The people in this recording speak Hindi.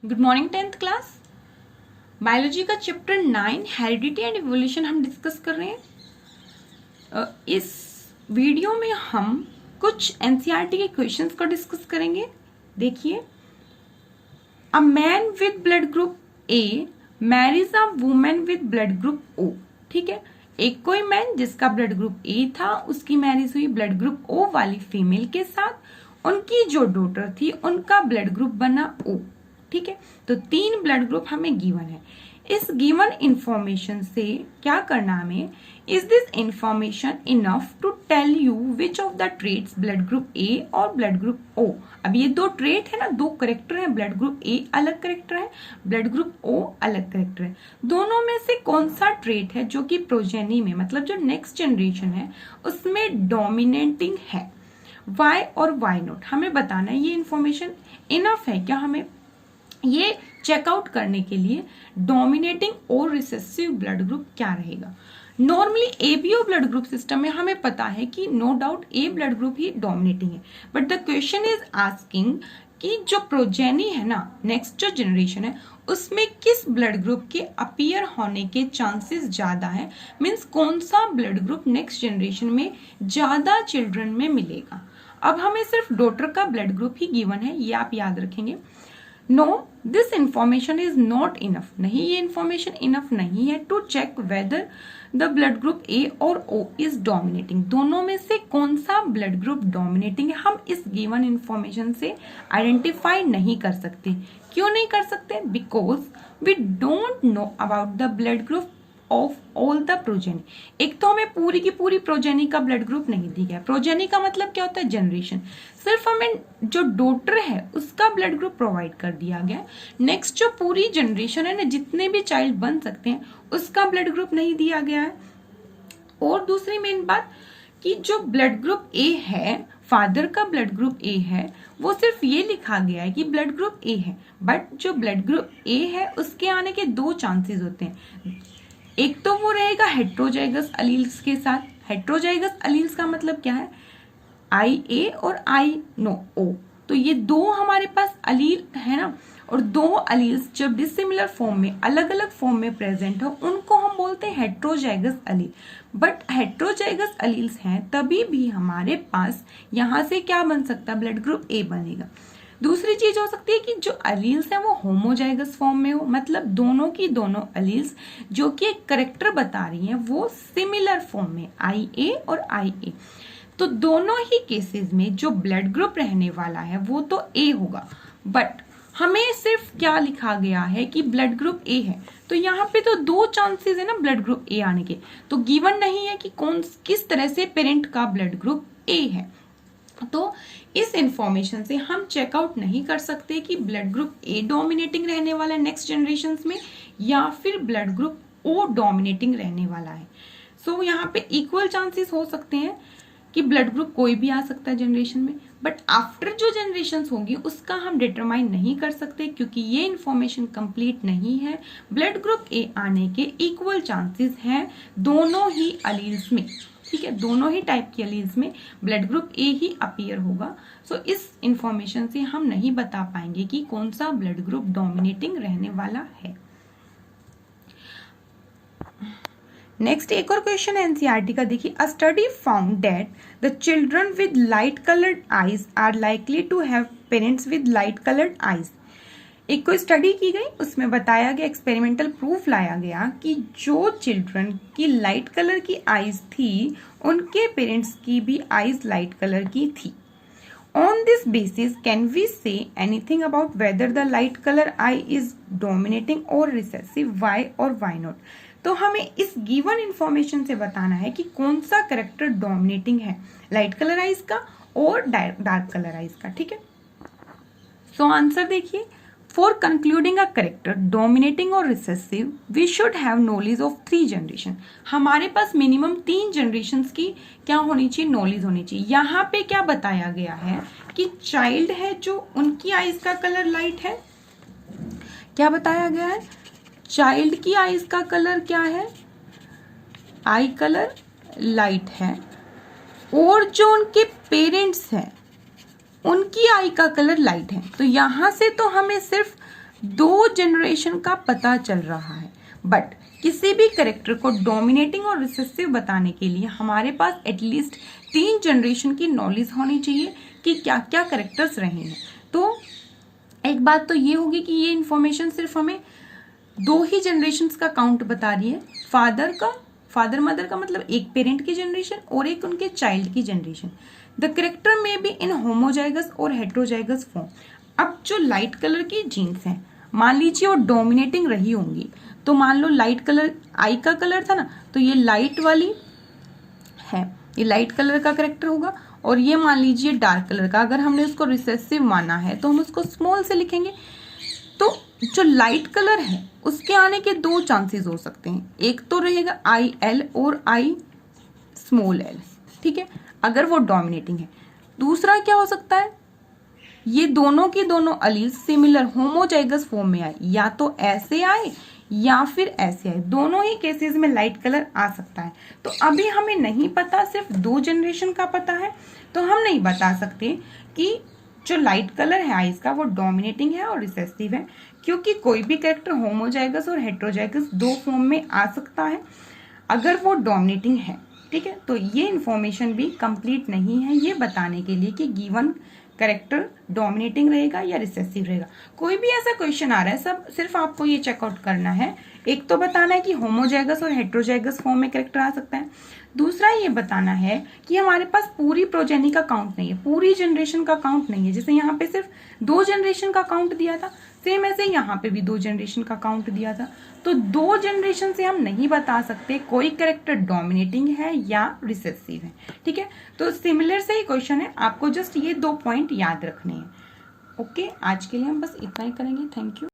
Good morning 10th class. Biology का चैप्टर 9 हेरिडिटी एंड इवोल्यूशन हम डिस्कस कर रहे हैं। इस वीडियो में हम कुछ एनसीईआरटी के क्वेश्चंस को डिस्कस करेंगे। देखिए, a man with blood group A marriage a woman with blood group O. ठीक है, एक कोई मैन जिसका ब्लड ग्रुप ए था, उसकी मैरिज हुई ब्लड ग्रुप ओ वाली फीमेल के साथ। उनकी जो डॉटर थी उनका ब्लड ग्रुप बना ओ। ठीक है, तो 3 ब्लड ग्रुप हमें गिवन है। इस गिवन इंफॉर्मेशन से क्या करना हमें, is this information enough to tell you which of the traits blood group A और ब्लड ग्रुप ओ। अब ये 2 ट्रेट है ना, 2 करेक्टर है। ब्लड ग्रुप ए अलग करेक्टर है, ब्लड ग्रुप ओ अलग करेक्टर है। दोनों में से कौन सा ट्रेट है जो कि प्रोजेनी में, मतलब जो नेक्स्ट जनरेशन है उसमें डोमिनेटिंग है, वाई और वाई नॉट, हमें बताना है। ये इंफॉर्मेशन इनफ है क्या हमें ये चेकआउट करने के लिए डोमिनेटिंग और रिसेसिव ब्लड ग्रुप क्या रहेगा। Normally ABO blood group system में हमें पता है कि नो डाउट ए ब्लड ग्रुप ही डोमिनेटिंग है, but the question is asking कि जो प्रोजेनी है ना, नेक्स्ट जो जनरेशन है, उसमें किस ब्लड ग्रुप के अपीयर होने के चांसेस ज्यादा है, मीन्स कौन सा ब्लड ग्रुप नेक्स्ट जनरेशन में ज्यादा चिल्ड्रन में मिलेगा। अब हमें सिर्फ डॉटर का ब्लड ग्रुप ही गिवन है, ये आप याद रखेंगे। No, this information is not enough, नहीं ये इंफॉर्मेशन इनफ नहीं है to check whether the blood group A और ओ इज डोमिनेटिंग। दोनों में से कौन सा ब्लड ग्रुप डोमिनेटिंग है हम इस गिवन इंफॉर्मेशन से आइडेंटिफाई नहीं कर सकते। क्यों नहीं कर सकते? Because we don't know about the blood group of all the progeny. एक तो हमें पूरी की पूरी प्रोजेनी का ब्लड ग्रुप नहीं दी गया। प्रोजेनी का मतलब क्या होता है? जनरेशन। सिर्फ हमें जो डॉटर है उसका ब्लड ग्रुप प्रोवाइड कर दिया गया। नेक्स्ट जो पूरी जनरेशन है ना, जितने भी चाइल्ड बन सकते हैं, उसका ब्लड ग्रुप नहीं दिया गया है। और दूसरी मेन बात कि जो ब्लड ग्रुप ए है, फादर का ब्लड ग्रुप ए है, वो सिर्फ ये लिखा गया है कि ब्लड ग्रुप ए है, बट जो ब्लड ग्रुप ए है उसके आने के 2 चांसेस होते हैं। एक तो वो रहेगा हेट्रोजाइगस अलील्स के साथ। हेट्रोजाइगस अलील्स का मतलब क्या है? आई ए और आई नो ओ। तो ये 2 हमारे पास अलील है ना, और 2 अलील्स जब डिसिमिलर फॉर्म में, अलग अलग फॉर्म में प्रेजेंट हो, उनको हम बोलते हैं heterozygous Aleel. But heterozygous alleles हैं तभी भी हमारे पास यहां से क्या बन सकता है? ब्लड ग्रुप ए बनेगा। दूसरी चीज हो सकती है कि जो अलील्स हैं वो होमोजाइगस फॉर्म में हो, मतलब दोनों की दोनों अलील्स जो कि एक करेक्टर बता रही हैं वो सिमिलर फॉर्म में, आई ए और आई ए। तो दोनों ही केसेस में जो ब्लड ग्रुप रहने वाला है वो तो ए होगा, बट हमें सिर्फ क्या लिखा गया है कि ब्लड ग्रुप ए है। तो यहाँ पे तो 2 चांसेस है ना ब्लड ग्रुप ए आने के, तो गिवन नहीं है कि कौन किस तरह से पेरेंट का ब्लड ग्रुप ए है। तो इस इंफॉर्मेशन से हम चेकआउट नहीं कर सकते कि ब्लड ग्रुप ए डोमिनेटिंग रहने वाला है नेक्स्ट जनरेशन में, या फिर ब्लड ग्रुप ओ डोमिनेटिंग रहने वाला है। सो यहाँ पे इक्वल चांसेस हो सकते हैं कि ब्लड ग्रुप कोई भी आ सकता है जनरेशन में, बट आफ्टर जो जनरेशन होंगी उसका हम डिटरमाइन नहीं कर सकते क्योंकि ये इंफॉर्मेशन कंप्लीट नहीं है। ब्लड ग्रुप ए आने के इक्वल चांसेस हैं दोनों ही अलील्स में। ठीक है, दोनों ही टाइप की अलील्स में ब्लड ग्रुप ए ही अपीयर होगा। सो इस इंफॉर्मेशन से हम नहीं बता पाएंगे कि कौन सा ब्लड ग्रुप डोमिनेटिंग रहने वाला है। नेक्स्ट एक और क्वेश्चन है एनसीईआरटी का, देखिए, a study found that the children with light coloured eyes are likely to have parents with light coloured eyes. एक कोई स्टडी की गई, उसमें बताया गया, एक्सपेरिमेंटल प्रूफ लाया गया कि जो चिल्ड्रन की लाइट कलर की आईज थी उनके पेरेंट्स की भी आईज लाइट कलर की थी। On this basis can we say anything about whether the light colour eye is dominating और रिसेसिव, वाई और वाई नॉट। तो हमें इस गिवन इंफॉर्मेशन से बताना है कि कौन सा करेक्टर डोमिनेटिंग है, लाइट कलर आइज का और डार्क कलर आइज का। ठीक है, सो आंसर देखिए, for concluding a character dominating और recessive we should have knowledge of 3 generation. हमारे पास मिनिमम 3 जनरेशन की क्या होनी चाहिए? नॉलेज होनी चाहिए। यहाँ पे क्या बताया गया है कि चाइल्ड है जो, उनकी आइज का कलर लाइट है। क्या बताया गया है? चाइल्ड की आईज का कलर क्या है? आई कलर लाइट है, और जो उनके पेरेंट्स हैं उनकी आई का कलर लाइट है। तो यहां से तो हमें सिर्फ 2 जनरेशन का पता चल रहा है, बट किसी भी करेक्टर को डोमिनेटिंग और रिसेसिव बताने के लिए हमारे पास एटलीस्ट 3 जनरेशन की नॉलेज होनी चाहिए कि क्या क्या करेक्टर्स रहे हैं। तो एक बात तो ये होगी कि ये इंफॉर्मेशन सिर्फ हमें 2 ही जनरेशन्स का काउंट बता रही है, फादर मदर का मतलब एक पेरेंट की जनरेशन और एक उनके चाइल्ड की जनरेशन। द करेक्टर में बी इन होमोजाइगस और हेट्रोजाइगस फॉर्म। अब जो लाइट कलर की जीन्स हैं, मान लीजिए वो डोमिनेटिंग रही होंगी, तो मान लो लाइट कलर आई का कलर था ना, तो ये लाइट वाली है, ये लाइट कलर का करेक्टर होगा, और ये मान लीजिए डार्क कलर का। अगर हमने उसको रिसेसिव माना है तो हम उसको स्मॉल से लिखेंगे। तो जो लाइट कलर है उसके आने के 2 चांसेस हो सकते हैं, एक तो रहेगा IL और I स्मॉल l, ठीक है, अगर वो डोमिनेटिंग है। दूसरा क्या हो सकता है, ये दोनों की दोनों अलील सिमिलर होमोजाइगस फॉर्म में आए, या तो ऐसे आए या फिर ऐसे आए, दोनों ही केसेस में लाइट कलर आ सकता है। तो अभी हमें नहीं पता, सिर्फ 2 जनरेशन का पता है, तो हम नहीं बता सकते कि जो लाइट कलर है आइस का वो डोमिनेटिंग है और रिसेसिव है, क्योंकि कोई भी कैरेक्टर होमोजाइगस और हेट्रोजाइगस 2 फॉर्म में आ सकता है अगर वो डोमिनेटिंग है, ठीक है। तो ये इंफॉर्मेशन भी कंप्लीट नहीं है ये बताने के लिए कि गिवन करेक्टर डोमिनेटिंग रहेगा या रिसेसिव रहेगा। कोई भी ऐसा क्वेश्चन आ रहा है, सब सिर्फ आपको ये चेकआउट करना है, एक तो बताना है कि होमोजाइगस और हेट्रोजाइगस फॉर्म में करेक्टर आ सकता है, दूसरा ये बताना है कि हमारे पास पूरी प्रोजेनी का काउंट नहीं है, पूरी जनरेशन का काउंट नहीं है। जैसे यहाँ पे सिर्फ 2 जनरेशन का काउंट दिया था, सेम ऐसे यहाँ पे भी 2 जनरेशन का काउंट दिया था। तो 2 जनरेशन से हम नहीं बता सकते कोई कैरेक्टर डोमिनेटिंग है या रिसेसिव है, ठीक है। तो सिमिलर से ही क्वेश्चन है, आपको जस्ट ये 2 पॉइंट याद रखने हैं। ओके, आज के लिए हम बस इतना ही करेंगे। Thank you.